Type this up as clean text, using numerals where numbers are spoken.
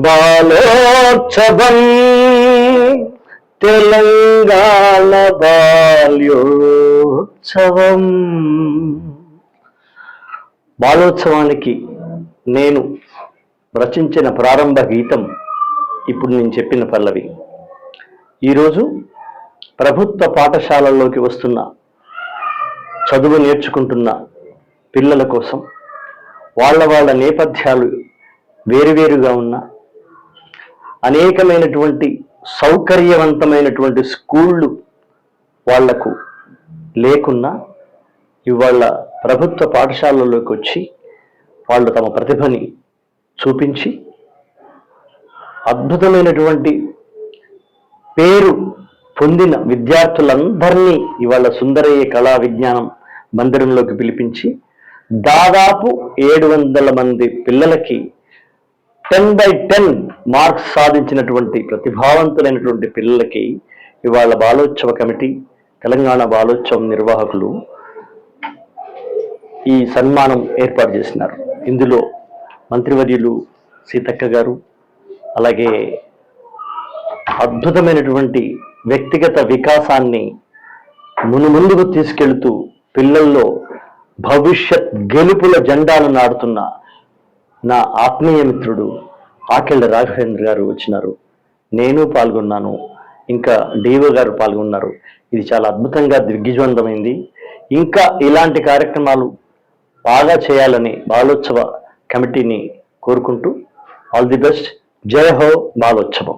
బాలోత్సవం తెలంగాణ బాల్యోత్సవం. బాలోత్సవానికి నేను రచించిన ప్రారంభ గీతం ఇప్పుడు నేను చెప్పిన పల్లవి. ఈరోజు ప్రభుత్వ పాఠశాలల్లోకి వస్తున్న చదువు నేర్చుకుంటున్న పిల్లల కోసం వాళ్ళ నేపథ్యాలు వేరువేరుగా ఉన్న అనేకమైనటువంటి సౌకర్యవంతమైనటువంటి స్కూళ్ళు వాళ్లకు లేకున్నా ఇవాళ ప్రభుత్వ పాఠశాలలోకి వచ్చి వాళ్ళు తమ ప్రతిభని చూపించి అద్భుతమైనటువంటి పేరు పొందిన విద్యార్థులందరినీ ఇవాళ సుందరయ్య కళా విజ్ఞానం మందిరంలోకి పిలిపించి దాదాపు 700 మంది పిల్లలకి 10/10 మార్క్స్ సాధించినటువంటి ప్రతిభావంతులైనటువంటి పిల్లలకి ఇవాళ బాలోత్సవ కమిటీ, తెలంగాణ బాలోత్సవం నిర్వాహకులు ఈ సన్మానం ఏర్పాటు చేసినారు. ఇందులో మంత్రివర్యులు సీతక్క గారు, అలాగే అద్భుతమైనటువంటి వ్యక్తిగత వికాసాన్ని ముందుకు తీసుకెళ్తూ పిల్లల్లో భవిష్యత్ గెలుపుల జెండాను నాడుతున్న నా ఆత్మీయ మిత్రుడు ఆకెళ్ళ రాఘవేంద్ర గారు వచ్చినారు. నేను పాల్గొన్నాను, ఇంకా డిఓ గారు పాల్గొన్నారు. ఇది చాలా అద్భుతంగా దిగ్విజయవంతమైంది. ఇంకా ఇలాంటి కార్యక్రమాలు బాగా చేయాలని బాలోత్సవ కమిటీని కోరుకుంటూ ఆల్ ది బెస్ట్. జై హో బాలోత్సవం.